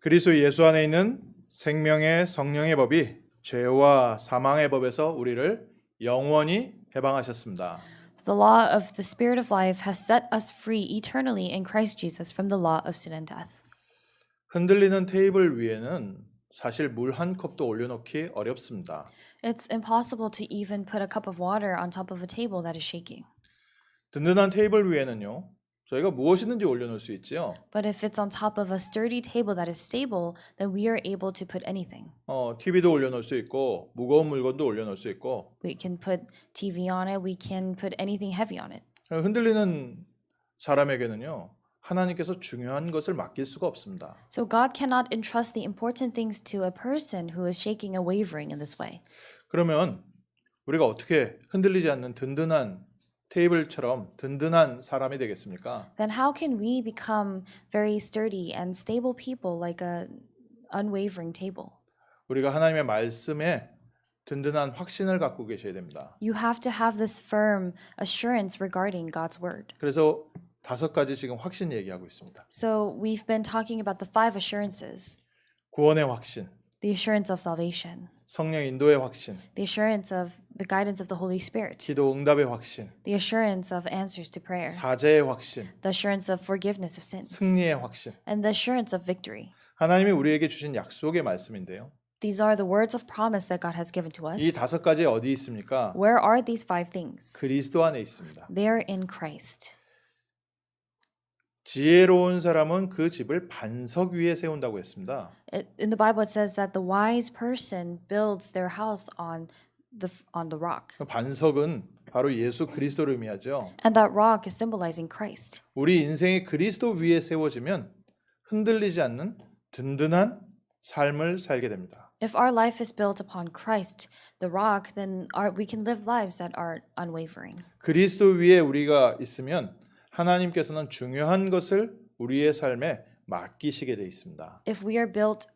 그리스도 예수 안에 있는 생명의 성령의 법이 죄와 사망의 법에서 우리를 영원히 해방하셨습니다. The law of the Spirit of life has set us free eternally in Christ Jesus from the law of sin and death. 흔들리는 테이블 위에는 사실 물 한 컵도 올려놓기 어렵습니다. It's impossible to even put a cup of water on top of a table that is shaking. 든든한 테이블 위에는요, 저희가 무엇이든지 올려놓을 수 있지요. But if it's on top of a sturdy table that is stable, then we are able to put anything. TV도 올려놓을 수 있고 무거운 물건도 올려놓을 수 있고 We can put TV on it, we can put anything heavy on it. 흔들리는 사람에게는요, 하나님께서 중요한 것을 맡길 수가 없습니다. So God cannot entrust the important things to a person who is shaking and wavering in this way. 그러면 우리가 어떻게 흔들리지 않는 든든한 테이블처럼 든든한 사람이 되겠습니까? Then how can we become very sturdy and stable people like a unwavering table? 우리가 하나님의 말씀에 든든한 확신을 갖고 계셔야 됩니다. You have to have this firm assurance regarding God's word. 그래서 5가지 지금 확신 얘기하고 있습니다. So we've been talking about the 5 assurances. 구원의 확신, The assurance of salvation, 성령 인도의 확신, the assurance of the guidance of the Holy Spirit, 기도 응답의 확신, the assurance of answers to prayer, 사죄의 확신, the assurance of forgiveness of sins, 승리의 확신. and the assurance of victory. 하나님이 우리에게 주신 약속의 말씀인데요. These are the words of promise that God has given to 이 us. 5가지 어디 있습니까? Where are these 5 things? 그리스도 안에 있습니다. They are in Christ. 지혜로운 사람은 그 집을 반석 위에 세운다고 했습니다. In the Bible it says that the wise person builds their house on the rock. 반석은 바로 예수 그리스도를 의미하죠. And that rock is symbolizing Christ. 우리 인생이 그리스도 위에 세워지면 흔들리지 않는 든든한 삶을 살게 됩니다. If our life is built upon Christ, the rock, then we can live lives that are unwavering. 그리스도 위에 우리가 있으면 하나님께서는 중요한 것을 우리의 삶에 맡기시게 돼 있습니다. If we are built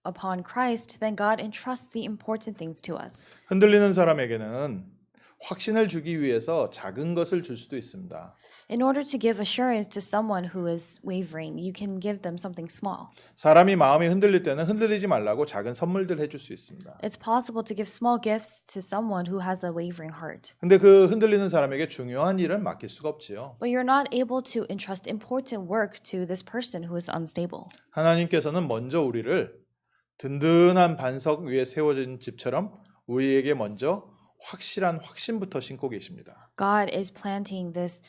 upon Christ, then God entrusts the important things to us. 흔들리는 사람에게는 확신을 주기 위해서 작은 것을 줄 수도 있습니다. In order to give assurance to someone who is wavering, you can give them something small. 사람이 마음이 흔들릴 때는 흔들리지 말라고 작은 선물들 해줄 수 있습니다. It's possible to give small gifts to someone who has a wavering heart. 근데 그 흔들리는 사람에게 중요한 일은 맡길 수가 없지요. But you're not able to entrust important work to this person who is unstable. 하나님께서는 먼저 우리를 든든한 반석 위에 세워진 집처럼 우리에게 먼저 확실한 확신부터 심고 계십니다. God is planting this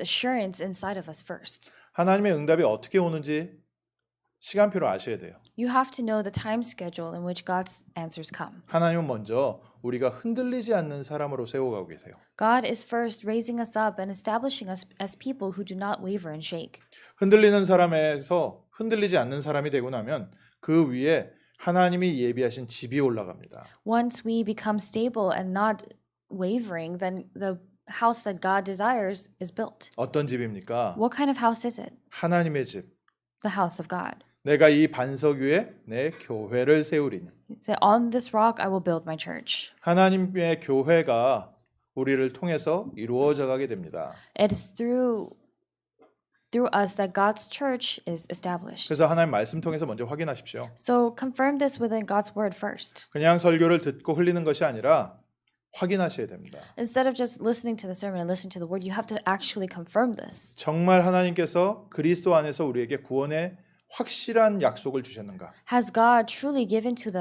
assurance inside of us first. 하나님의 응답이 어떻게 오는지 시간표를 아셔야 돼요. You have to know the time schedule in which God's answers come. 하나님은 먼저 우리가 흔들리지 않는 사람으로 세워가고 계세요. God is first raising us up and establishing us as people who do not waver and shake. 흔들리는 사람에서 흔들리지 않는 사람이 되고 나면 그 위에 하나님이 예비하신 집이 올라갑니다. Once we become stable and not wavering, then the house that God desires is built. 어떤 집입니까? What kind of house is it? 하나님의 집. The house of God. 내가 이 반석 위에 내 교회를 세우리니. Say, on this rock I will build my church. 하나님의 교회가 우리를 통해서 이루어져 가게 됩니다. It is through us that God's church is established. 그래서 하나님 말씀 통해서 먼저 확인하십시오. So confirm this within God's word first. 그냥 설교를 듣고 흘리는 것이 아니라 확인하셔야 됩니다. Instead of just listening to the sermon and listening to the word, you have to actually confirm this. 정말 하나님께서 그리스도 안에서 우리에게 구원의 확실한 약속을 주셨는가? Has God truly given to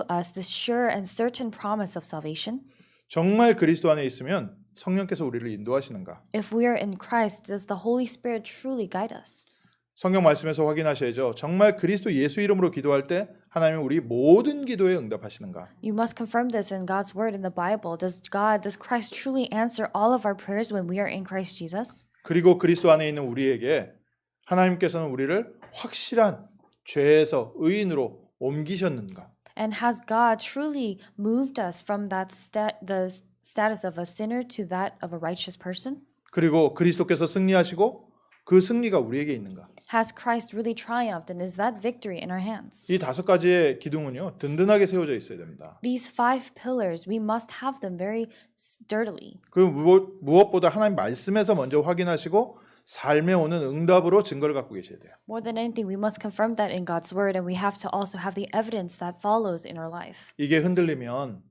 us this sure and certain promise of salvation? 정말 그리스도 안에 있으면 성령께서 우리를 인도하시는가? If we are in Christ, does the Holy Spirit truly guide us? 성경 말씀에서 확인하셔야죠. 정말 그리스도 예수 이름으로 기도할 때 하나님은 우리 모든 기도에 응답하시는가? You must confirm this in God's word in the Bible. Does Christ truly answer all of our prayers when we are in Christ Jesus? 그리고 그리스도 안에 있는 우리에게 하나님께서는 우리를 확실한 죄에서 의인으로 옮기셨는가? And has God truly moved us from the status of a sinner to that of a righteous person? 그리고 그리스도께서 승리하시고 그 승리가 우리에게 있는가? Has Christ really triumphed and is that victory in our hands? 이 5가지의 기둥은요, 든든하게 세워져 있어야 됩니다. These 5 pillars, we must have them very sturdily. 그 무엇보다 하나님 말씀에서 먼저 확인하시고 삶에 오는 응답으로 증거를 갖고 계셔야 돼요. More than anything, we must confirm that in God's word, and we have to also have the evidence that follows in our life. 이게 흔들리면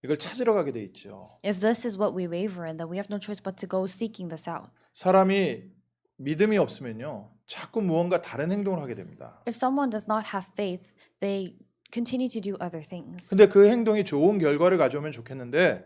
이걸 찾으러 가게 돼 있죠. If this is what we waver in, then we have no choice but to go seeking this out. 사람이 믿음이 없으면요. 자꾸 무언가 다른 행동을 하게 됩니다. If someone does not have faith, they continue to do other things. 근데 그 행동이 좋은 결과를 가져오면 좋겠는데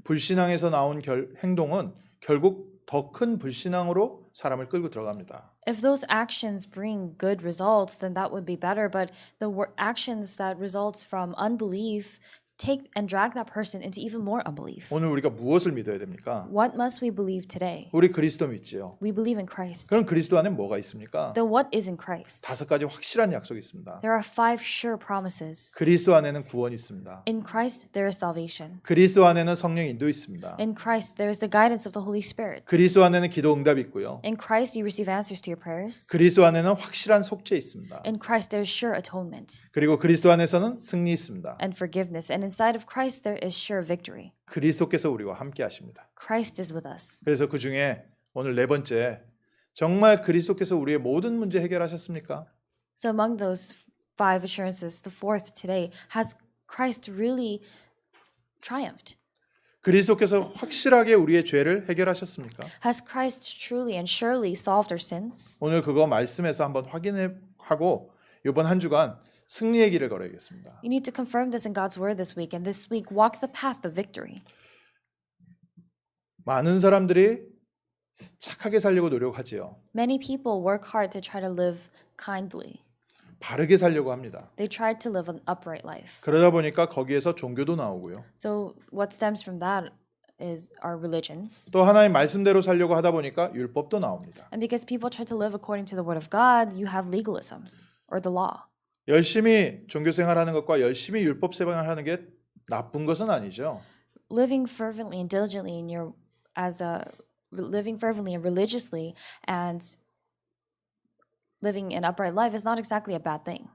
불신앙에서 나온 행동은 결국 더 큰 불신앙으로 사람을 끌고 들어갑니다. If those actions bring good results, then that would be better. But the actions that results from unbelief take and drag that person into even more unbelief. 오늘 우리가 무엇을 믿어야 됩니까? What must we believe today? 우리 그리스도 믿지요. We believe in Christ. 그럼 그리스도 안에 뭐가 있습니까? Then what is in Christ? 5가지 확실한 약속이 있습니다. There are 5 sure promises. 그리스도 안에는 구원이 있습니다. In Christ, there is salvation. 그리스도 안에는 성령 인도 있습니다. In Christ, there is the guidance of the Holy Spirit. 그리스도 안에는 기도 응답이 있고요. In Christ, you receive answers to your prayers. 그리스도 안에는 확실한 속죄 있습니다. In Christ, there is sure atonement 그리고 그리스도 안에서는 승리 있습니다. and forgiveness. And inside of Christ, there is sure victory. 그리스도께서 우리와 함께 하십니다. Christ is with us. 그래서 그 중에 오늘 4번째, 정말 그리스도께서 우리의 모든 문제 해결하셨습니까? So among those 5 assurances, the fourth today, has Christ really triumphed? 그리스도께서 확실하게 우리의 죄를 해결하셨습니까? Has Christ truly and surely solved our sins? 오늘 그거 말씀에서 한번 확인하고 이번 한 주간 승리의 길을 걸어야겠습니다. You need to confirm this in God's word this week, and this week walk the path of victory. 많은 사람들이 착하게 살려고 노력하지요. Many people work hard to try to live kindly. 바르게 살려고 합니다. They try to live an upright life. 그러다 보니까 거기에서 종교도 나오고요. So what stems from that is our religions. 또 하나님 말씀대로 살려고 하다 보니까 율법도 나옵니다. And because people try to live according to the word of God, you have legalism or the law. 열심히 종교 생활하는 것과 열심히 율법 생활하는 게 나쁜 것은 아니죠. Living fervently and diligently in your living fervently and religiously and living an upright life is not exactly a bad thing.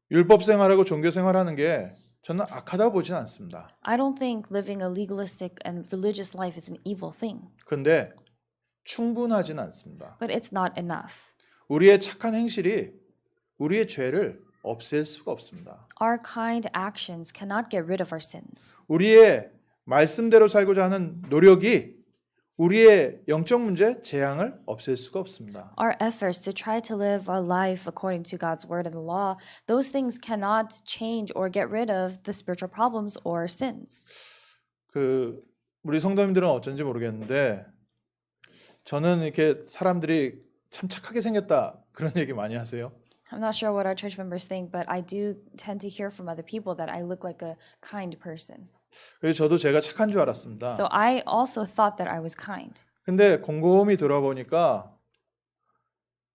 율법 생활하고 종교 생활하는 게 저는 악하다고 보진 않습니다. I don't think living a legalistic and religious life is an evil thing, 그런데 충분하진 않습니다. but it's not enough. 우리의 착한 행실이 우리의 죄를 없앨 수가 없습니다. Our kind actions cannot get rid of our sins. 우리의 말씀대로 살고자 하는 노력이 우리의 영적 문제, 재앙을 없앨 수가 없습니다. Our efforts to try to live our life according to God's word and the law, those things cannot change or get rid of the spiritual problems or sins. 우리 성도님들은 어쩐지 모르겠는데 저는 이렇게 사람들이 참 착하게 생겼다 그런 얘기 많이 하세요. I'm not sure what our church members think, but I do tend to hear from other people that I look like a kind person. 그래서 저도 제가 착한 줄 알았습니다. So I also thought that I was kind. 근데 곰곰이 돌아보니까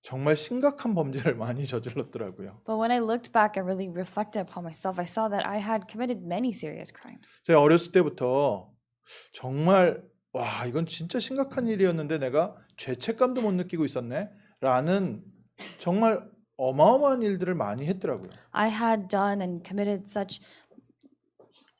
정말 심각한 범죄를 많이 저질렀더라고요. But when I looked back and really reflected upon myself, I saw that I had committed many serious crimes. 제가 어렸을 때부터 정말 와 이건 진짜 심각한 일이었는데 내가 죄책감도 못 느끼고 있었네 라는 정말 어마어마한 일들을 많이 했더라고요. I had done and committed such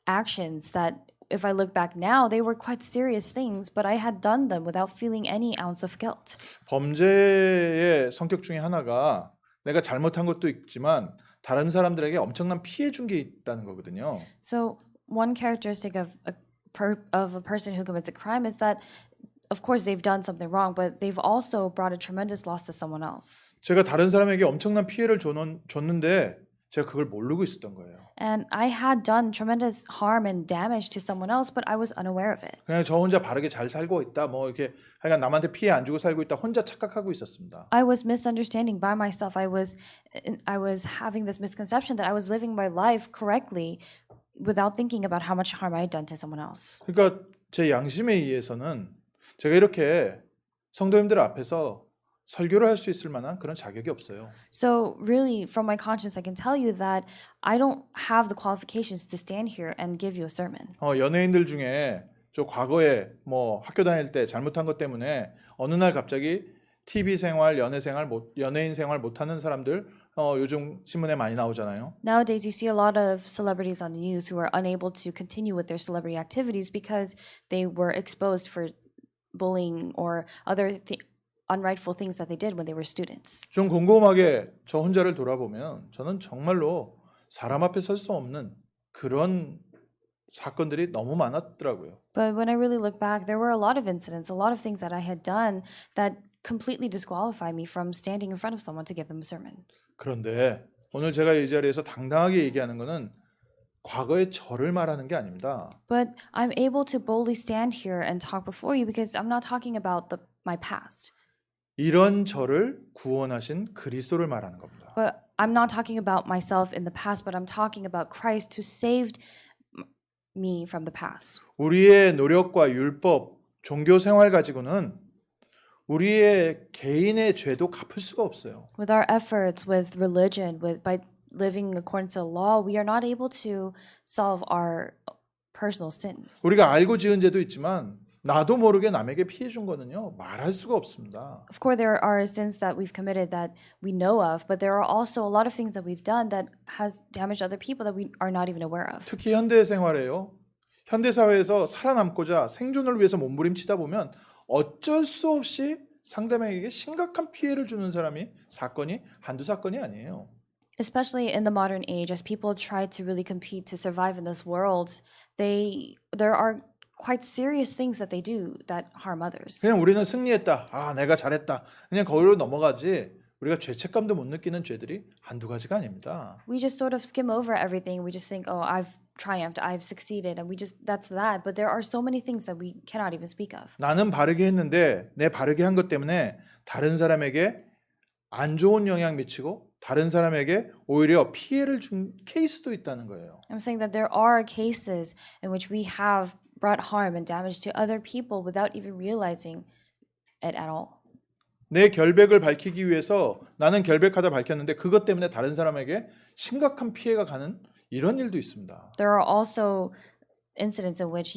actions that if I look back now, they were quite serious things, but I had done them without feeling any ounce of guilt. 범죄의 성격 중에 하나가 내가 잘못한 것도 있지만 다른 사람들에게 엄청난 피해 준 게 있다는 거거든요. So one characteristic of a person who commits a crime is that, of course, they've done something wrong, but they've also brought a tremendous loss to someone else. 제가 다른 사람에게 엄청난 피해를 줬는데 제가 그걸 모르고 있었던 거예요. And I had done tremendous harm and damage to someone else, but I was unaware of it. 그냥 저 혼자 바르게 잘 살고 있다. 뭐 이렇게 하여간 남한테 피해 안 주고 살고 있다. 혼자 착각하고 있었습니다. I was misunderstanding by myself. I was having this misconception that I was living my life correctly without thinking about how much harm I had done to someone else. 그러니까 제 양심에 의해서는 제가 이렇게 성도님들 앞에서 설교를 할 수 있을 만한 그런 자격이 없어요. So really, from my conscience, I can tell you that I don't have the qualifications to stand here and give you a sermon. 연예인들 중에 저 과거에 뭐 학교 다닐 때 잘못한 것 때문에 어느 날 갑자기 TV 생활, 연예인 생활 못하는 사람들 요즘 신문에 많이 나오잖아요. Nowadays, you see a lot of celebrities on the news who are unable to continue with their celebrity activities because they were exposed for bullying or other unrightful things that they did when they were students. 좀 곰곰하게 저 혼자를 돌아보면 저는 정말로 사람 앞에 설 수 없는 그런 사건들이 너무 많았더라고요. But when I really look back, there were a lot of incidents, a lot of things that I had done that completely disqualified me from standing in front of someone to give them a sermon. 그런데 오늘 제가 이 자리에서 당당하게 얘기하는 것은 과거의 저를 말하는 게 아닙니다. But I'm able to boldly stand here and talk before you because I'm not talking about my past. 이런 저를 구원하신 그리스도를 말하는 겁니다. But I'm not talking about myself in the past, but I'm talking about Christ who saved me from the past. 우리의 노력과 율법, 종교 생활 가지고는 우리의 개인의 죄도 갚을 수가 없어요. With our efforts, with religion, by living according to the law, we are not able to solve our personal sins. 우리가 알고 지은 죄도 있지만 나도 모르게 남에게 피해 준 거는요. 말할 수가 없습니다. Of course, there are sins that we've committed that we know of, but there are also a lot of things that we've done that has damaged other people that we are not even aware of. 특히 현대 생활에요. 현대 사회에서 살아남고자 생존을 위해서 몸부림치다 보면 어쩔 수 없이 상대방에게 심각한 피해를 주는 사건이 한두 사건이 아니에요. Especially in the modern age, as people try to really compete to survive in this world, there are quite serious things that they do that harm others. 그냥 우리는 승리했다. 아, 내가 잘했다. 그냥 거기로 넘어가지. 우리가 죄책감도 못 느끼는 죄들이 한두 가지가 아닙니다. We just sort of skim over everything. We just think, oh, I've triumphed, I've succeeded, and that's that. But there are so many things that we cannot even speak of. 나는 바르게 했는데 내 바르게 한 것 때문에 다른 사람에게 안 좋은 영향 미치고 다른 사람에게 오히려 피해를 준 케이스도 있다는 거예요. I'm saying that there are cases in which we have brought harm and damage to other people without even realizing it at all. 내 결백을 밝히기 위해서 나는 결백하다 밝혔는데 그것 때문에 다른 사람에게 심각한 피해가 가는 이런 일도 있습니다. There are also incidents in which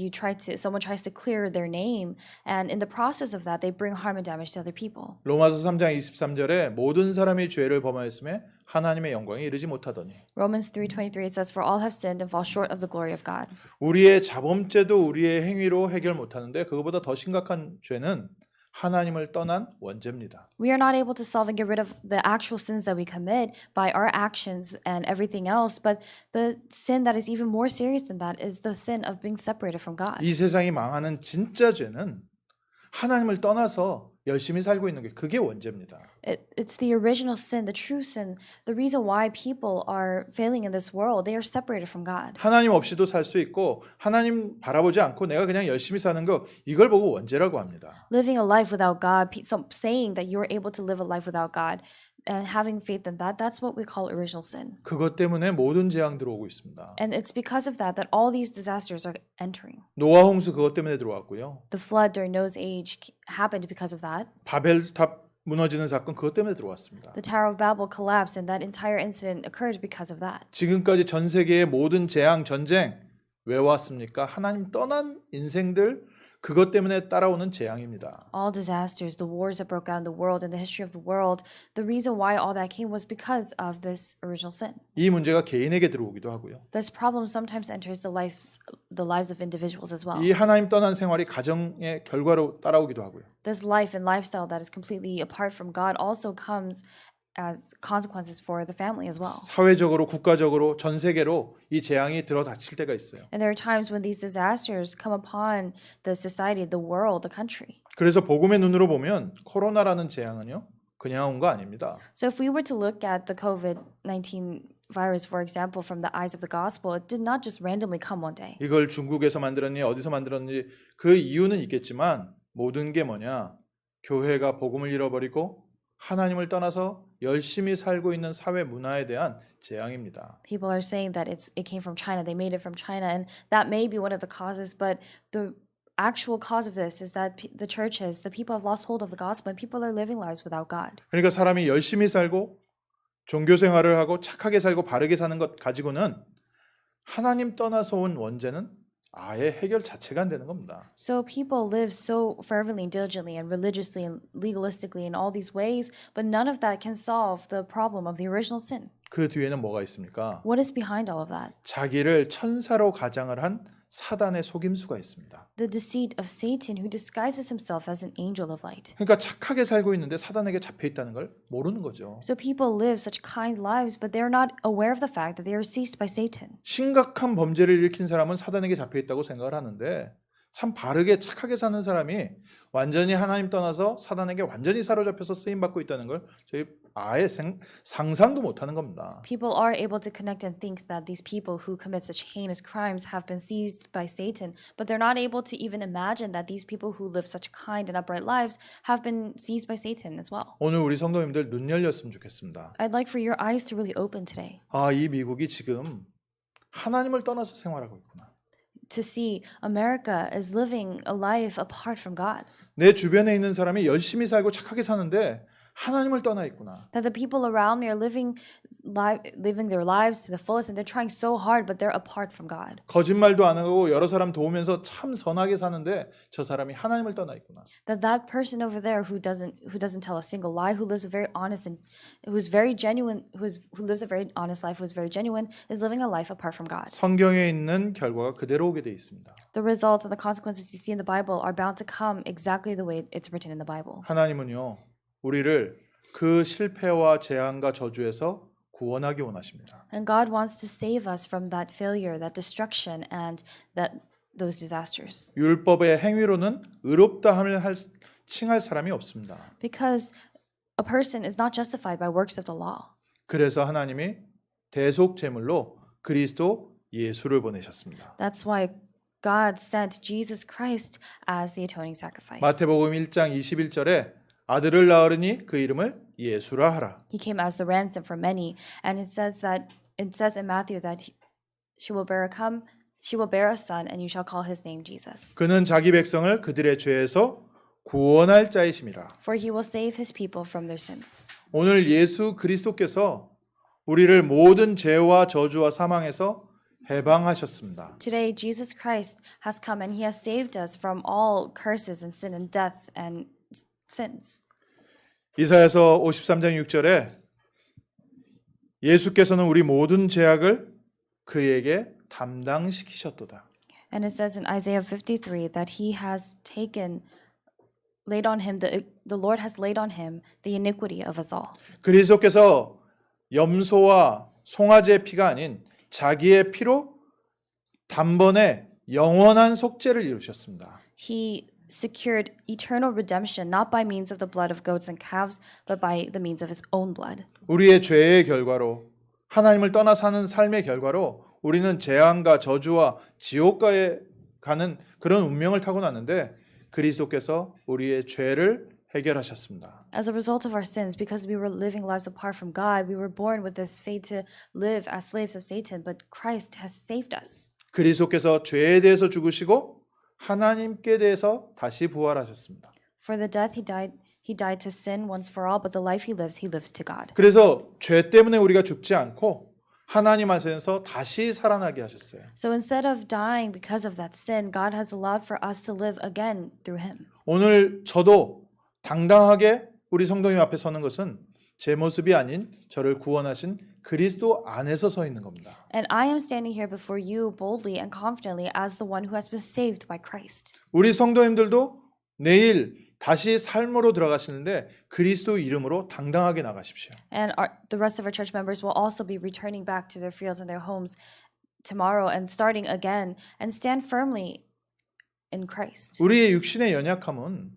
someone tries to clear their name, and in the process of that, they bring harm and damage to other people. 로마서 3장 23절에 모든 사람이 죄를 범하였음에 하나님의 영광에 이르지 못하더니 Romans 3:23 it says, "For all have sinned and fall short of the glory of God." 우리의 자범죄도 우리의 행위로 해결 못하는데 그것보다 더 심각한 죄는 하나님을 떠난 원죄입니다. We are not able to solve and get rid of the actual sins that we commit by our actions and everything else, but the sin that is even more serious than that is the sin of being separated from God. 이 세상이 망하는 진짜 죄는 하나님을 떠나서 열심히 살고 있는 게 그게 원죄입니다. It's the original sin, the true sin, the reason why people are failing in this world. They are separated from God. 하나님 없이도 살 수 있고 하나님 바라보지 않고 내가 그냥 열심히 사는 거 이걸 보고 원죄라고 합니다. Living a life without God, saying that you're able to live a life without God and having faith in that, that's what we call original sin. 그것 때문에 모든 재앙 들어오고 있습니다. And it's because of that all these disasters are entering. 노아 홍수 그것 때문에 들어왔고요. The flood during Noah's age happened because of that. 바벨탑 무너지는 사건 그것 때문에 들어왔습니다. The Tower of Babel collapsed, and that entire incident occurred because of that. 지금까지 전 세계의 모든 재앙, 전쟁 왜 왔습니까? 하나님 떠난 인생들 그것 때문에 따라오는 재앙입니다. All disasters, the wars that broke out in the world and the history of the world, the reason why all that came was because of this original sin. 이 문제가 개인에게 들어오기도 하고요. This problem sometimes enters the lives of individuals as well. 이 하나님 떠난 생활이 가정의 결과로 따라오기도 하고요. This life and lifestyle that is completely apart from God also comes as consequences for the family as well. 사회적으로, 국가적으로, 전 세계로 이 재앙이 들어닥칠 때가 있어요. And there are times when these disasters come upon the society, the world, the country. 그래서 복음의 눈으로 보면 코로나라는 재앙은요, 그냥 온 거 아닙니다. So if we were to look at the COVID-19 virus, for example, from the eyes of the gospel, it did not just randomly come one day. 이걸 중국에서 만들었니, 어디서 만들었니 그 이유는 있겠지만 모든 게 뭐냐? 교회가 복음을 잃어버리고 하나님을 떠나서 열심히 살고 있는 사회 문화에 대한 재앙입니다. People are saying that it came from China. They made it from China, and that may be one of the causes, but the actual cause of this is that the churches, the people have lost hold of the gospel, and people are living lives without God. 그러니까 사람이 열심히 살고 종교 생활을 하고 착하게 살고 바르게 사는 것 가지고는 하나님 떠나서 온 원죄는 아예 해결 자체가 안 되는 겁니다. So people live so fervently and diligently and religiously and legalistically in all these ways, but none of that can solve the problem of the original sin. 그 뒤에는 뭐가 있습니까? What is behind all of that? 자기를 천사로 가장을 한 사단의 속임수가 있습니다. The deceit of Satan who disguises himself as an angel of light. 그러니까 착하게 살고 있는데 사단에게 잡혀 있다는 걸 모르는 거죠. So people live such kind lives, but they're not aware of the fact that they are seized by Satan. 심각한 범죄를 일으킨 사람은 사단에게 잡혀 있다고 생각을 하는데 참 바르게 착하게 사는 사람이 완전히 하나님 떠나서 사단에게 완전히 사로잡혀서 쓰임 받고 있다는 걸 저희 아예 상상도 못하는 겁니다. People are able to connect and think that these people who commit such heinous crimes have been seized by Satan, but they're not able to even imagine that these people who live such kind and upright lives have been seized by Satan as well. 오늘 우리 성도님들 눈 열렸으면 좋겠습니다. I'd like for your eyes to really open today 아, 이 미국이 지금 하나님을 떠나서 생활하고 있구나. to see America is living a life apart from God. 내 주변에 있는 사람이 열심히 살고 착하게 사는데 하나님을 떠나 있구나. That the people around me are living their lives to the fullest and they're trying so hard, but they're apart from God. 거짓말도 안 하고 여러 사람 도우면서 참 선하게 사는데 저 사람이 하나님을 떠나 있구나. That person over there who doesn't tell a single lie, who lives a very honest and who's very genuine, who lives a very honest life, who is very genuine, is living a life apart from God. 성경에 있는 결과가 그대로 오게 돼 있습니다. The results and the consequences you see in the Bible are bound to come exactly the way it's written in the Bible. 하나님은요, 우리를 그 실패와 재앙과 저주에서 구원하기 원하십니다. And God wants to save us from that failure, that destruction, and those disasters. 율법의 행위로는 의롭다함을 칭할 사람이 없습니다. Because a person is not justified by works of the law. 그래서 하나님이 대속 제물로 그리스도 예수를 보내셨습니다. That's why God sent Jesus Christ as the atoning sacrifice. 마태복음 1장 21절에 아들을 낳으리니 그 이름을 예수라 하라. He came as the ransom for many, and it says in Matthew that she will bear a son, and you shall call his name Jesus. 그는 자기 백성을 그들의 죄에서 구원할 자이심이라. For he will save his people from their sins. 오늘 예수 그리스도께서 우리를 모든 죄와 저주와 사망에서 해방하셨습니다. Today, Jesus Christ has come and he has saved us from all curses and sin and death and sins. 이사야서 53장 6절에 예수께서는 우리 모든 죄악을 그에게 담당시키셨도다. And it says in Isaiah 53 that he has laid on him the Lord has laid on him the iniquity of us all. 그리스도께서 염소와 송아지의 피가 아닌 자기의 피로 단번에 영원한 속죄를 이루셨습니다. He secured eternal redemption not by means of the blood of goats and calves, but by the means of his own blood. 우리의 죄의 결과로 하나님을 떠나 사는 삶의 결과로 우리는 재앙과 저주와 지옥가에 가는 그런 운명을 타고났는데 그리스도께서 우리의 죄를 해결하셨습니다. As a result of our sins, because we were living lives apart from God, we were born with this fate to live as slaves of Satan, but Christ has saved us. 그리스도께서 죄에 대해서 죽으시고 하나님께 대해서 다시 부활하셨습니다. For the death he died to sin once for all, but the life he lives to God. 그래서 죄 때문에 우리가 죽지 않고 하나님 안에서 다시 살아나게 하셨어요. So instead of dying because of that sin, God has allowed for us to live again through him. 오늘 저도 당당하게 우리 성도님 앞에 서는 것은 제 모습이 아닌 저를 구원하신 그리스도 안에서 서 있는 겁니다. And I am standing here before you boldly and confidently as the one who has been saved by Christ. 우리 성도님들도 내일 다시 삶으로 들어가시는데 그리스도 이름으로 당당하게 나가십시오. And the rest of our church members will also be returning back to their fields and their homes tomorrow and starting again and stand firmly in Christ. 우리의 육신의 연약함은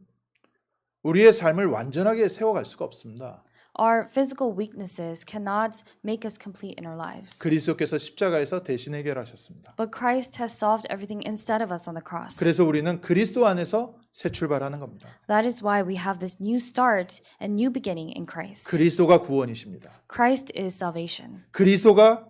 우리의 삶을 완전하게 세워갈 수가 없습니다. Our physical weaknesses cannot make us complete in our lives. 그리스도께서 십자가에서 대신 해결하셨습니다. But Christ has solved everything instead of us on the cross. 그래서 우리는 그리스도 안에서 새 출발하는 겁니다. That is why we have this new start and new beginning in Christ. 그리스도가 구원이십니다. Christ is salvation. 그리스도가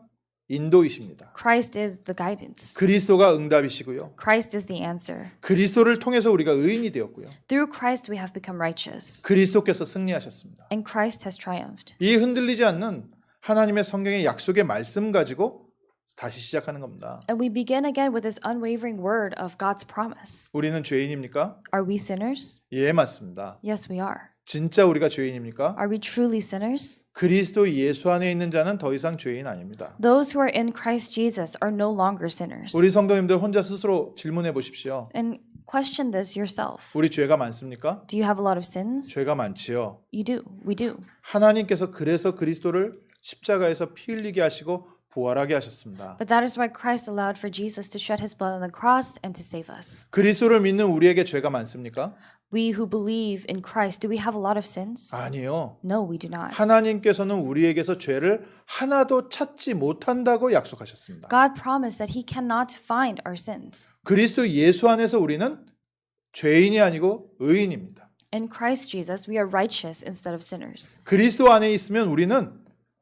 인도이십니다. Christ is the guidance. 그리스도가 응답이시고요. Christ is the answer. 그리스도를 통해서 우리가 의인이 되었고요. Through Christ we have become righteous. 그리스도께서 승리하셨습니다. And Christ has triumphed. 이 흔들리지 않는 하나님의 성경의 약속의 말씀 가지고 다시 시작하는 겁니다. And we begin again with this unwavering word of God's promise. 우리는 죄인입니까? Are we sinners? 예, 맞습니다. Yes, we are. 진짜 우리가 죄인입니까? Are we truly sinners? 그리스도 예수 안에 있는 자는 더 이상 죄인 아닙니다. Those who are in Christ Jesus are no longer sinners. 우리 성도님들 혼자 스스로 질문해 보십시오. And question this yourself. 우리 죄가 많습니까? Do you have a lot of sins? 죄가 많지요. You do. We do. 하나님께서 그래서 그리스도를 십자가에서 피 흘리게 하시고 부활하게 하셨습니다. But that is why Christ allowed for Jesus to shed his blood on the cross and to save us. 그리스도를 믿는 우리에게 죄가 많습니까? We who believe in Christ, do we have a lot of sins? 아니요. No, we do not. 하나님께서는 우리에게서 죄를 하나도 찾지 못한다고 약속하셨습니다. God promised that he cannot find our sins. 그리스도 예수 안에서 우리는 죄인이 아니고 의인입니다. In Christ Jesus, we are righteous instead of sinners. 그리스도 안에 있으면 우리는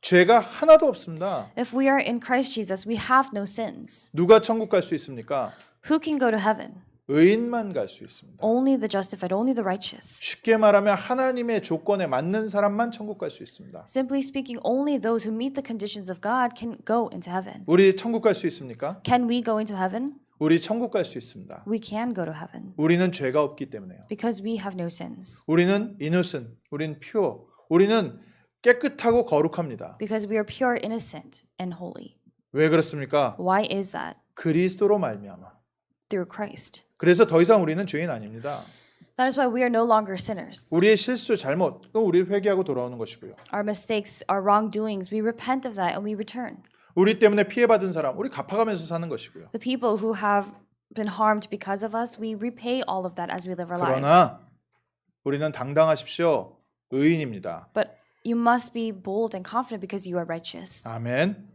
죄가 하나도 없습니다. If we are in Christ Jesus, we have no sins. 누가 천국 갈 수 있습니까? Who can go to heaven? 의인만 갈 수 있습니다. Only the justified, only the righteous. 쉽게 말하면 하나님의 조건에 맞는 사람만 천국 갈 수 있습니다. Simply speaking, only those who meet the conditions of God can go into heaven. 우리 천국 갈 수 있습니까? Can we go into heaven? 우리 천국 갈 수 있습니다. We can go to heaven 우리는 죄가 없기 때문에요. because we have no sins. 우리는 innocent, 우리는 pure, 우리는 깨끗하고 거룩합니다. Because we are pure, innocent, and holy. 왜 그렇습니까? Why is that? 그리스도로 말미암아. Through Christ. 그래서 더 이상 우리는 죄인 아닙니다. That is why we are no longer sinners. 우리의 실수, 잘못, 그건 우리를 회개하고 돌아오는 것이고요. Our mistakes, our wrongdoings, we repent of that and we return. 우리 때문에 피해받은 사람, 우리 갚아가면서 사는 것이고요. The people who have been harmed because of us, we repay all of that as we live our lives. 그러나 우리는 당당하십시오. 의인입니다. But you must be bold and confident because you are righteous. 아멘.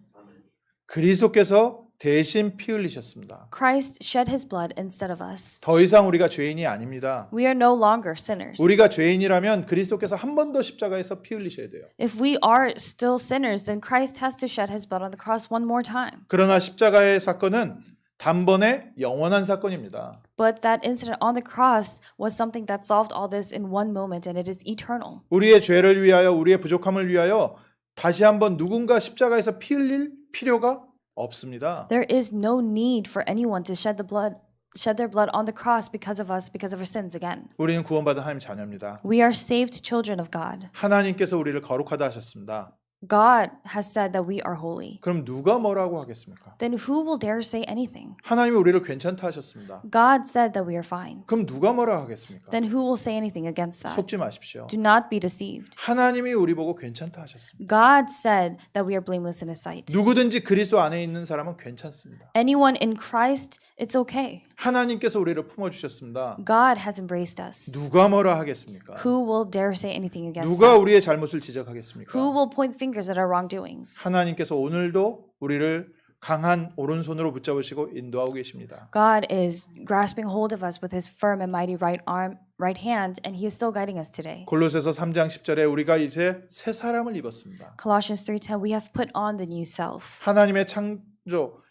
그리스도께서 대신 피 흘리셨습니다. Christ shed his blood instead of us. 더 이상 우리가 죄인이 아닙니다. We are no longer sinners. 우리가 죄인이라면 그리스도께서 한 번 더 십자가에서 피 흘리셔야 돼요. If we are still sinners, then Christ has to shed his blood on the cross one more time. 그러나 십자가의 사건은 단번에 영원한 사건입니다. But that incident on the cross was something that solved all this in one moment, and it is eternal. 우리의 죄를 위하여, 우리의 부족함을 위하여 다시 한번 누군가 십자가에서 피 흘릴 필요가 없습니다. There is no need for anyone to shed their blood on the cross because of us, because of our sins again. 우리는 구원받은 하나님 자녀입니다. We are saved children of God. 하나님께서 우리를 거룩하다 하셨습니다. God has said that we are holy. 그럼 누가 뭐라고 하겠습니까? Then who will dare say anything? 하나님이 우리를 괜찮다 하셨습니다. God said that we are fine. 그럼 누가 뭐라 하겠습니까? Then who will say anything against that? 속지 마십시오. Do not be deceived. 하나님이 우리 보고 괜찮다 하셨습니다. God said that we are blameless in his sight. 누구든지 그리스도 안에 있는 사람은 괜찮습니다. Anyone in Christ, it's okay. 하나님께서 우리를 품어주셨습니다. God has embraced us. 누가 뭐라 하겠습니까? Who will dare say anything against 누가 that? 우리의 잘못을 지적하겠습니까? Who will point fingers at our wrongdoings? 하나님께서 오늘도 우리를 강한 오른손으로 붙잡으시고 인도하고 계십니다. God is grasping hold of us with his firm and mighty right hand, and he is still guiding us today. 골로새서 3장 10절에 우리가 이제 새 사람을 입었습니다. Colossians 3:10, we have put on the new self. 하나님의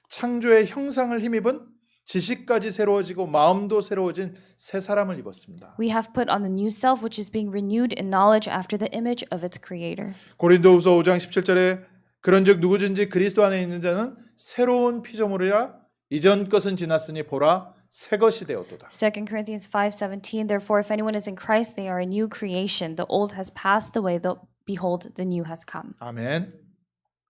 창조의 형상을 힘입은 지식까지 새로워지고 마음도 새로워진 새 사람을 입었습니다. We have put on the new self, which is being renewed in knowledge after the image of its creator. 고린도후서 5장 17절에 그런즉 누구든지 그리스도 안에 있는 자는 새로운 피조물이라 이전 것은 지났으니 보라 새 것이 되었도다. 2 Corinthians 5:17, therefore if anyone is in Christ, they are a new creation. The old has passed away, behold, the new has come. 아멘.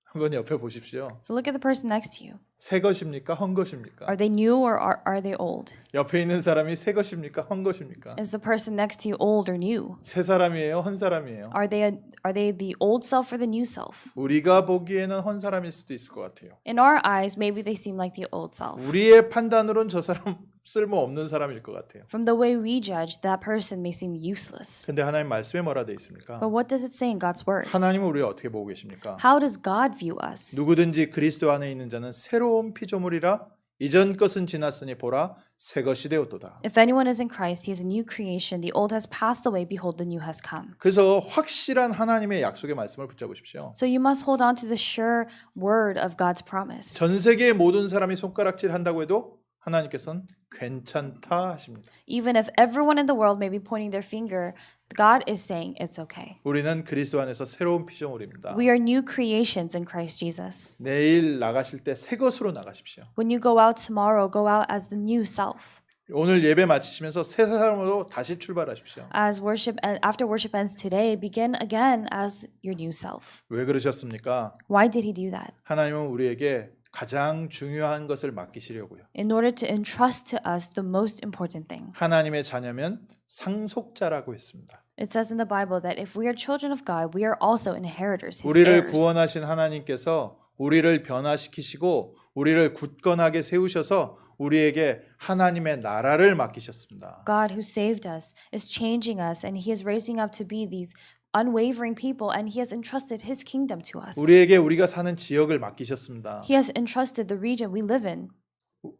한번 옆에 보십시오. So look at the person next to you. 새 것입니까? 헌 것입니까? Are they new or are they old? 옆에 있는 사람이 새 것입니까? 헌 것입니까? Is the person next to you old or new? 새 사람이에요? 헌 사람이에요? Are they the old self or the new self? 우리가 보기에는 헌 사람일 수도 있을 것 같아요. In our eyes, maybe they seem like the old self. 우리의 판단으로는 저 사람 쓸모없는 사람일 것 같아요. From the way we judge, that person may seem useless. 근데 하나님 말씀에 뭐라 돼 있습니까? But what does it say in God's word? 하나님은 우리를 어떻게 보고 계십니까? How does God view us? 누구든지 그리스도 안에 있는 자는 새로운 피조물이라 이전 것은 지났으니 보라 새 것이 되었도다. If anyone is in Christ, he is a new creation. The old has passed away, behold, the new has come. 그래서 확실한 하나님의 약속의 말씀을 붙잡으십시오. So you must hold on to the sure word of God's promise. 전 세계의 모든 사람이 손가락질 한다고 해도 하나님께서는 괜찮다 하십니다. Even if everyone in the world may be pointing their finger, God is saying it's okay. 우리는 그리스도 안에서 새로운 피조물입니다. We are new creations in Christ Jesus. 내일 나가실 때 새 것으로 나가십시오. When you go out tomorrow, go out as the new self. 오늘 예배 마치시면서 새 사람으로 다시 출발하십시오. After worship ends today, begin again as your new self. 왜 그러셨습니까? Why did he do that? 하나님은 우리에게 가장 중요한 것을 맡기시려고요. In order to entrust to us the most important thing. 하나님의 자녀면 상속자라고 했습니다. It says in the Bible that if we are children of God, we are also inheritors, his 우리를 heirs. 구원하신 하나님께서 우리를 변화시키시고 우리를 굳건하게 세우셔서 우리에게 하나님의 나라를 맡기셨습니다. God who saved us is changing us, and he is raising up to be these unwavering people, and he has entrusted his kingdom to us. 우리에게 우리가 사는 지역을 맡기셨습니다. He has entrusted the region we live in.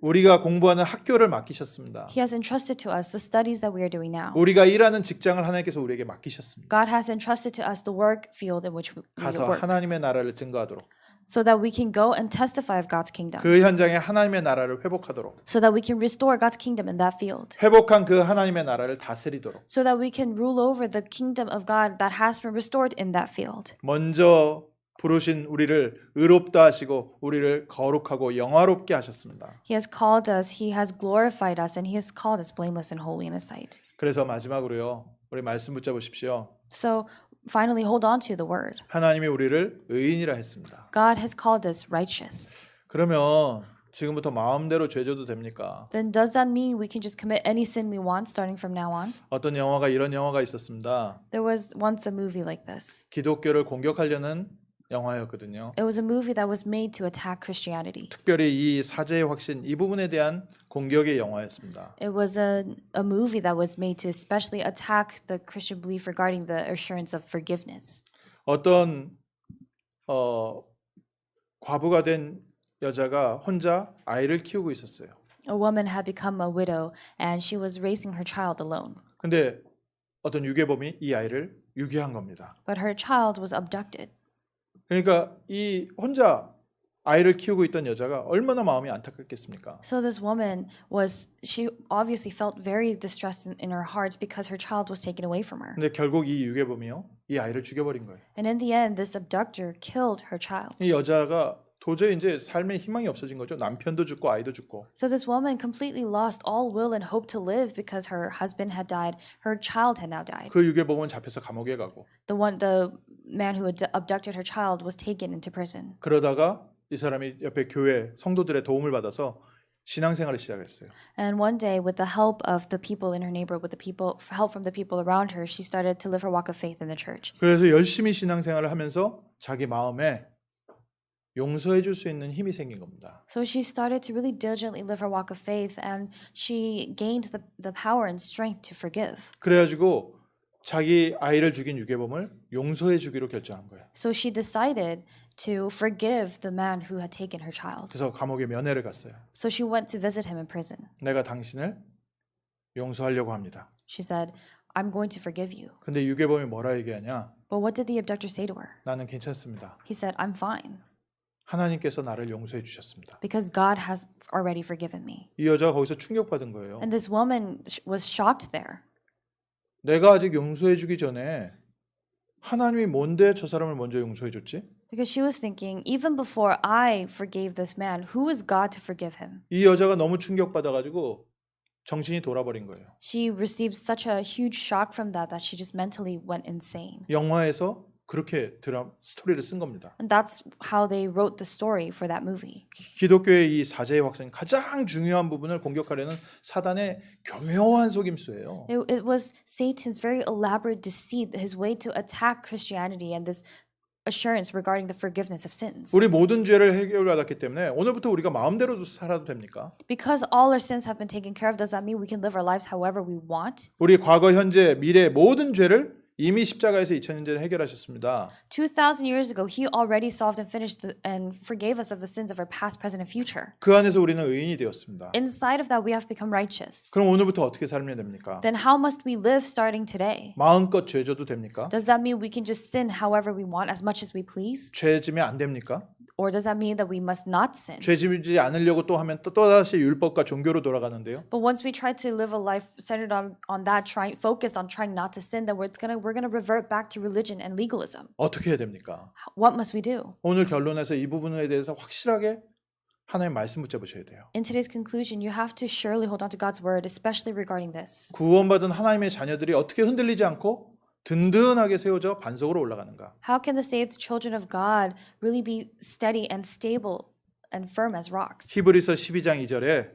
우리가 공부하는 학교를 맡기셨습니다. He has entrusted to us the studies that we are doing now. 우리가 일하는 직장을 하나님께서 우리에게 맡기셨습니다. God has entrusted to us the work field in which we 가서 work, 하나님의 나라를 증거하도록 so that we can go and testify of God's kingdom, 그 현장에 하나님의 나라를 회복하도록 so that we can restore God's kingdom in that field, 회복한 그 하나님의 나라를 다스리도록 so that we can rule over the kingdom of God that has been restored in that field. 먼저 부르신 우리를 의롭다 하시고 우리를 거룩하고 영화롭게 하셨습니다. He has called us, he has glorified us, and he has called us blameless and holy in his sight. 그래서 마지막으로요. 우리 말씀 붙잡으십시오. So finally hold on to the word. 하나님이 우리를 의인이라 했습니다. God has called us righteous. 그러면 지금부터 마음대로 죄져도 됩니까? Then does that mean we can just commit any sin we want starting from now on? 어떤 영화가 이런 영화가 있었습니다. There was once a movie like this. 기독교를 공격하려는 영화였거든요. It was a movie that was made to attack Christianity. 특별히 이 사제의 확신 이 부분에 대한 공격의 영화였습니다. It was a movie that was made to especially attack the Christian belief regarding the assurance of forgiveness. 어떤 과부가 된 여자가 혼자 아이를 키우고 있었어요. A woman had become a widow and she was raising her child alone. 근데 어떤 유괴범이 이 아이를 유괴한 겁니다. But her child was abducted. 그러니까 이 혼자 아이를 키우고 있던 여자가 얼마나 마음이 안타깝겠습니까? So this woman she obviously felt very distressed in her heart because her child was taken away from her. 근데 결국 이 유괴범이요, 이 아이를 죽여버린 거예요. And in the end, this abductor killed her child. 이 여자가 도저히 이제 삶에 희망이 없어진 거죠. 남편도 죽고 아이도 죽고. So this woman completely lost all will and hope to live because her husband had died, her child had now died. 그 유괴범은 잡혀서 감옥에 가고. The man who had abducted her child was taken into prison. 그러다가 이 사람이 옆에 교회 성도들의 도움을 받아서 신앙생활을 시작했어요. And one day, with the help of the people in her neighborhood, with the people, help from the people around her, she started to live her walk of faith in the church. 그래서 열심히 신앙생활을 하면서 자기 마음에 용서해 줄 수 있는 힘이 생긴 겁니다. So she started to really diligently live her walk of faith, and she gained the power and strength to forgive. 그래가지고 자기 아이를 죽인 유괴범을 용서해 주기로 결정한 거예요. So she decided to forgive the man who had taken her child. 그래서 감옥에 면회를 갔어요. So she went to visit him in prison. 내가 당신을 용서하려고 합니다. She said, I'm going to forgive you. 근데 유괴범이 뭐라 얘기하냐? But what did the abductor say to her? 나는 괜찮습니다. He said, I'm fine 하나님께서 나를 용서해 주셨습니다. because God has already forgiven me. 이 여자가 거기서 충격받은 거예요. And this woman was shocked there. 내가 아직 용서해 주기 전에 하나님이 뭔데 저 사람을 먼저 용서해 줬지? Because she was thinking, even before I forgave this man, who is God to forgive him? 이 여자가 너무 충격받아가지고 정신이 돌아버린 거예요. She received such a huge shock from that she just mentally went insane. 영화에서 그렇게 스토리를 쓴 겁니다. And that's how they wrote the story for that movie. 기독교의 이 사제의 확신 가장 중요한 부분을 공격하려는 사단의 교묘한 속임수예요. It was Satan's very elaborate deceit, his way to attack Christianity and this assurance regarding the forgiveness of sins. 우리 모든 죄를 해결받았기 때문에 오늘부터 우리가 마음대로 살아도 됩니까? Because all our sins have been taken care of, does that mean we can live our lives however we want? 우리 과거, 현재, 미래 모든 죄를 이미 십자가에서 2000년 전에 해결하셨습니다. 2,000 years ago, he already solved and finished and forgave us of the sins of our past, present, and future. 그 안에서 우리는 의인이 되었습니다. Inside of that, we have become righteous. 그럼 오늘부터 어떻게 살면 됩니까? Then how must we live starting today? 마음껏 죄져도 됩니까? Does that mean we can just sin however we want, as much as we please? 죄지면 안 됩니까? Or does that mean that we must not sin? 죄지지 않으려고 또 하면 또다시 율법과 종교로 돌아가는데요. But once we try to live a life centered on that, focused on trying not to sin, then we're gonna revert back to religion and legalism. 어떻게 해야 됩니까? What must we do? 오늘 결론에서 이 부분에 대해서 확실하게 하나님 말씀 붙잡으셔야 돼요. In today's conclusion, you have to surely hold on to God's word, especially regarding this. 구원받은 하나님의 자녀들이 어떻게 흔들리지 않고 든든하게 세워져 반석으로 올라가는가? How can the saved children of God really be steady and stable and firm as rocks? 히브리서 12장 2절에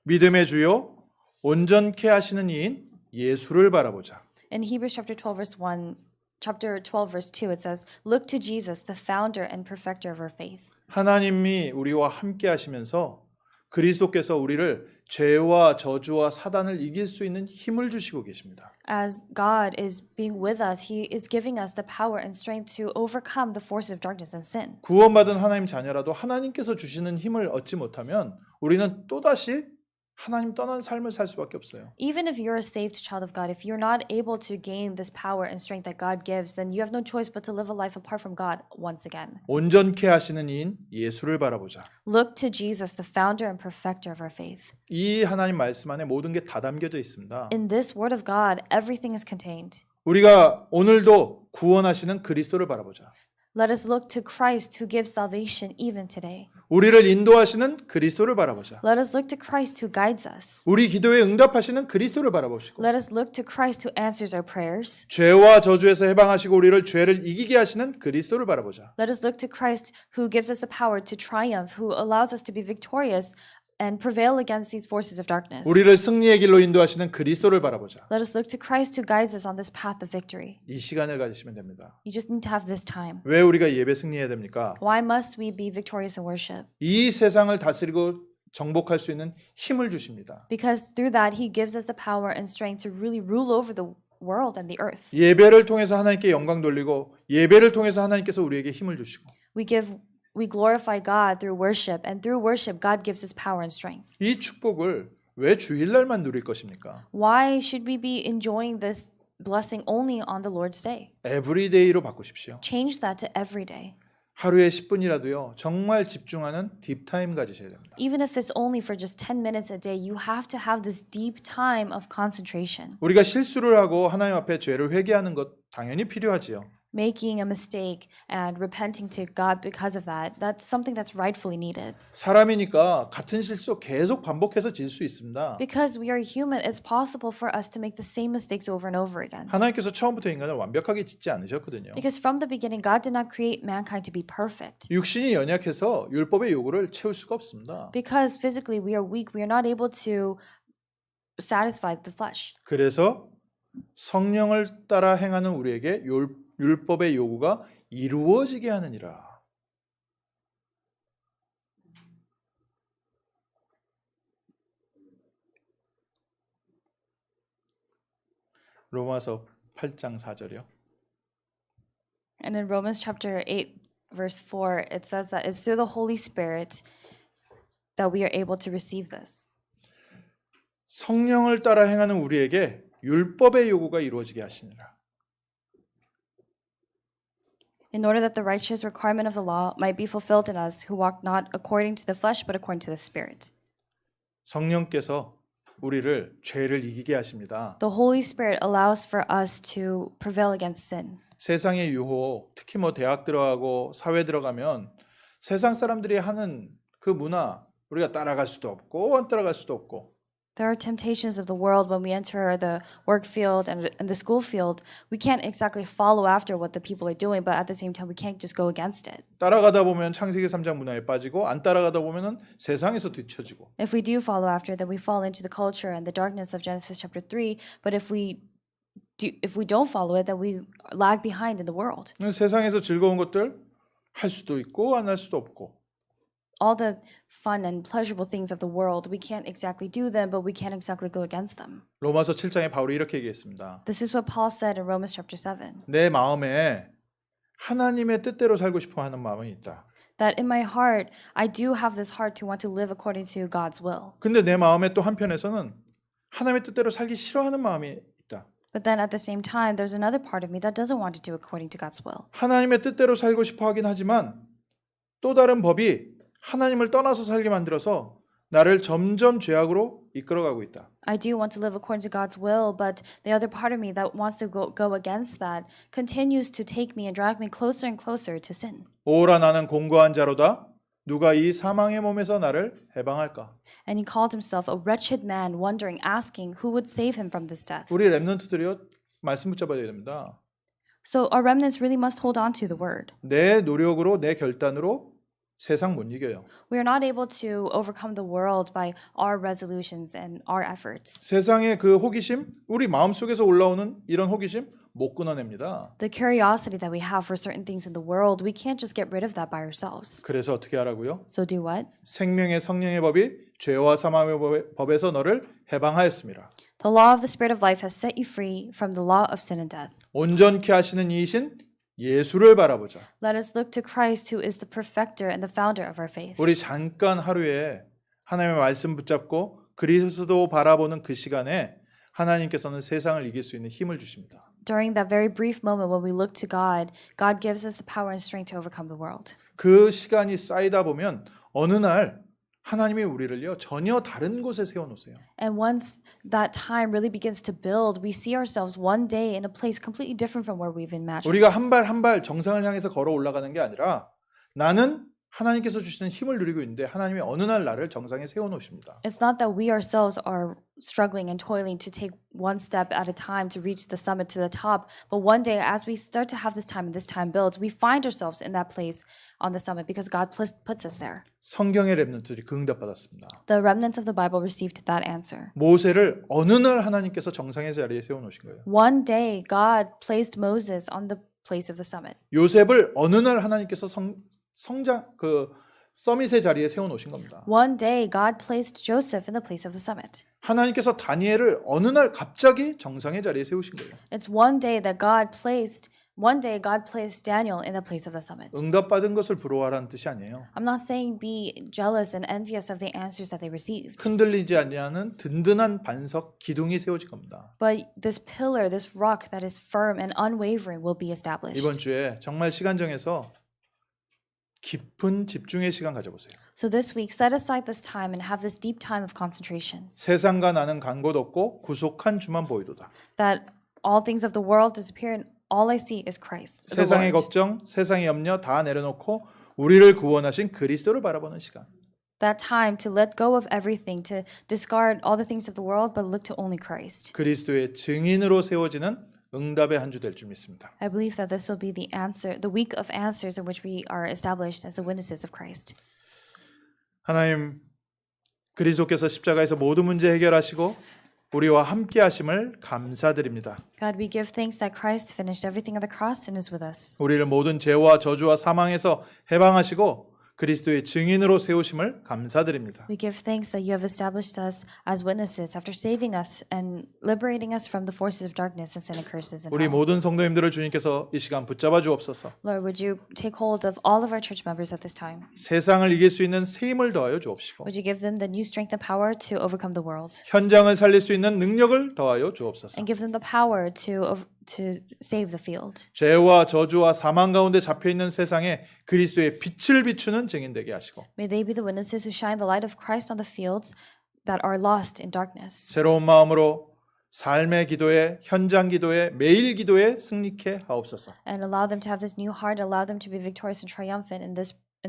믿음의 주요 온전케 하시는 이인 예수를 바라보자. In Hebrews chapter 12 verse 2 it says, "Look to Jesus, the founder and perfecter of our faith." 하나님이 우리와 함께 하시면서 그리스도께서 우리를 죄와 저주와 사단을 이길 수 있는 힘을 주시고 계십니다. As God is being with us, he is giving us the power and strength to overcome the force of darkness and sin. 구원받은 하나님 자녀라도 하나님께서 주시는 힘을 얻지 못하면 우리는 또다시 하나님 떠난 삶을 살 수밖에 없어요. Even if you're a saved child of God, if you're not able to gain this power and strength that God gives, then you have no choice but to live a life apart from God once again. 온전케 하시는 이인 예수를 바라보자. Look to Jesus, the founder and perfecter of our faith. 이 하나님 말씀 안에 모든 게 다 담겨져 있습니다. In this word of God, everything is contained. 우리가 오늘도 구원하시는 그리스도를 바라보자. Let us look to Christ who gives salvation even today. 우리를 인도하시는 그리스도를 바라보자. Let us look to Christ who guides us. 우리 기도에 응답하시는 그리스도를 바라보시고 Let us look to Christ who answers our prayers. 죄와 저주에서 해방하시고 우리를 죄를 이기게 하시는 그리스도를 바라보자. Let us look to Christ who gives us the power to triumph, who allows us to be victorious and prevail against these forces of darkness. 우리를 승리의 길로 인도하시는 그리스도를 바라보자. Let us look to Christ who guides us on this path of victory. 이 시간을 가지시면 됩니다. You just need to have this time. 왜 우리가 예배 승리해야 됩니까? Why must we be victorious in worship? 이 세상을 다스리고 정복할 수 있는 힘을 주십니다. Because through that, He gives us the power and strength to really rule over the world and the earth. 예배를 통해서 하나님께 영광 돌리고 예배를 통해서 하나님께서 우리에게 힘을 주시고 We glorify God through worship, and through worship, God gives us power and strength. 이 축복을 왜 주일날만 누릴 것입니까? Why should we be enjoying this blessing only on the Lord's day? 에브리데이로 바꾸십시오. Change that to every day. 하루에 10분이라도요. 정말 집중하는 딥타임 가지셔야 됩니다. Even if it's only for just 10 minutes a day, you have to have this deep time of concentration. 우리가 실수를 하고 하나님 앞에 죄를 회개하는 것 당연히 필요하지요. Making a mistake and repenting to God because of that, that's something that's rightfully needed. 사람이니까 같은 실수 계속 반복해서 질 수 있습니다. Because we are human, it's possible for us to make the same mistakes over and over again. 하나님께서 처음부터 인간을 완벽하게 짓지 않으셨거든요. Because from the beginning, God did not create mankind to be perfect. 육신이 연약해서 율법의 요구를 채울 수가 없습니다. Because physically we are weak, we are not able to satisfy the flesh. 그래서 성령을 따라 행하는 우리에게 율법의 요구가 이루어지게 하느니라. 로마서 8장 4절이요. And in Romans chapter 8 verse 4, it says that it's through the Holy Spirit that we are able to receive this. 성령을 따라 행하는 우리에게 율법의 요구가 이루어지게 하시니라. In order that the righteous requirement of the law might be fulfilled in us who walk not according to the flesh but according to the Spirit. 성령께서 우리를 죄를 이기게 하십니다. The Holy Spirit allows for us to prevail against sin. 세상의 유혹, 특히 대학 들어가고 사회 들어가면 세상 사람들이 하는 그 문화 우리가 따라갈 수도 없고 안 따라갈 수도 없고. There are temptations of the world when we enter the work field and the school field. We can't exactly follow after what the people are doing, but at the same time, we can't just go against it. 따라가다 보면 창세기 3장 문화에 빠지고 안 따라가다 보면은 세상에서 뒤처지고. If we do follow after, then we fall into the culture and the darkness of Genesis chapter 3. But if we don't follow it, then we lag behind in the world. 세상에서 즐거운 것들 할 수도 있고 안 할 수도 없고. All the fun and pleasurable things of the world, we can't exactly do them, but we can't exactly go against them. 로마서 7장에 바울이 이렇게 얘기했습니다. This is what Paul said in Romans chapter 7. 내 마음에 하나님의 뜻대로 살고 싶어 하는 마음이 있다. That in my heart, I do have this heart to want to live according to God's will. 근데 내 마음에 또 한편에서는 하나님의 뜻대로 살기 싫어하는 마음이 있다. But then at the same time, there's another part of me that doesn't want to do according to God's will. 하나님의 뜻대로 살고 싶어 하긴 하지만 또 다른 법이 하나님을 떠나서 살게 만들어서 나를 점점 죄악으로 이끌어가고 있다. I do want to live according to God's will, but the other part of me that wants to go against that continues to take me and drag me closer and closer to sin. 오라 나는 공고한 자로다. 누가 이 사망의 몸에서 나를 해방할까? And he called himself a wretched man, wondering, asking, who would save him from this death? 우리 렘넌트들이요 말씀 붙잡아야 됩니다. So our remnants really must hold on to the word. 내 노력으로 내 결단으로 세상 못 이겨요. We are not able to overcome the world by our resolutions and our efforts. 세상의 그 호기심, 우리 마음속에서 올라오는 이런 호기심 못 끊어냅니다. The curiosity that we have for certain things in the world, we can't just get rid of that by ourselves. 그래서 어떻게 하라고요? So do what? 생명의 성령의 법이 죄와 사망의 법에서 너를 해방하였습니다. The law of the Spirit of life has set you free from the law of sin and death. 온전케 하시는 이이신 예수를 바라보자. Let us look to Christ, who is the perfecter and the founder of our faith. 우리 잠깐 하루에 하나님의 말씀 붙잡고 그리스도 바라보는 그 시간에 하나님께서는 세상을 이길 수 있는 힘을 주십니다. During that very brief moment when we look to God, God gives us the power and strength to overcome the world. 그 시간이 쌓이다 보면 어느 날 하나님이 우리를요 전혀 다른 곳에 세워놓으세요. And once that time really begins to build, we see ourselves one day in a place completely different from where we've imagined. 우리가 한 발 한 발 정상을 향해서 걸어 올라가는 게 아니라 나는 하나님께서 주시는 힘을 누리고 있는데 하나님이 어느 날 나를 정상에 세워놓으십니다. It's not that we ourselves are struggling and toiling to take one step at a time to reach the summit to the top, but one day as we start to have this time and this time builds, we find ourselves in that place on the summit because God puts us there. 성경의 렘넌트들이 그 응답 받았습니다. The remnants of the Bible received that answer. 모세를 어느 날 하나님께서 정상의 자리에 세워놓으신 거예요. One day God placed Moses on the place of the summit. 요셉을 어느 날 하나님께서 성장 그 서밋의 자리에 세워놓으신 겁니다. One day God placed Joseph in the place of the summit. 하나님께서 다니엘을 어느 날 갑자기 정상의 자리에 세우신 거예요. It's one day God placed Daniel in the place of the summit. 응답받은 것을 부러워하라는 뜻이 아니에요. I'm not saying be jealous and envious of the answers that they received. 흔들리지 아니하는 든든한 반석 기둥이 세워질 겁니다. But this pillar, this rock that is firm and unwavering will be established. 이번 주에 정말 시간 정해서 깊은 집중의 시간 가져보세요. So this week, set aside this time and have this deep time of concentration. 세상과 나는 간 곳 없고 구속한 주만 보이도다. That all things of the world disappear and all I see is Christ. the 세상의 Lord. 걱정, 세상의 염려 다 내려놓고 우리를 구원하신 그리스도를 바라보는 시간. That time to let go of everything, to discard all the things of the world, but look to only Christ. 그리스도의 증인으로 세워지는 응답의 한 주 될 줄 믿습니다. I believe that this will be the week of answers in which we are established as the witnesses of Christ. 하나님, 그리스도께서 십자가에서 모든 문제 해결하시고 우리와 함께 하심을 감사드립니다. God, we give thanks that Christ finished everything on the cross and is with us. 우리를 모든 죄와 저주와 사망에서 해방하시고 그리스도의 증인으로 세우심을 감사드립니다. We give thanks that you have established us as witnesses after saving us and liberating us from the forces of darkness and sin and curses and 우리 hell. 모든 성도님들을 주님께서 이 시간 붙잡아 주옵소서. Lord, would you take hold of all of our church members at this time? 세상을 이길 수 있는 새 힘을 더하여 주옵시고 Would you give them the new strength and power to overcome the world? 현장을 살릴 수 있는 능력을 더하여 주옵소서. And give them the power to save the field. 죄와 저주와 사망 가운데 잡혀 있는 세상에 그리스도의 빛을 비추는 증인 되게 하시고 May they be the witnesses who shine the light of Christ on the fields that are lost in darkness. 새로운 마음으로 삶의 기도에 현장 기도에 매일 기도에 승리케 하옵소서. And allow them to have this new heart, allow them to be victorious and triumphant in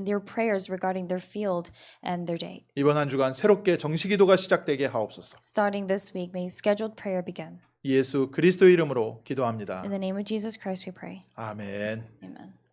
their prayers regarding their field and their day. 이번 한 주간 새롭게 정시 기도가 시작되게 하옵소서. Starting this week, may scheduled prayer begin. 예수 그리스도 이름으로 기도합니다. In the name of Jesus Christ we pray. 아멘. Amen.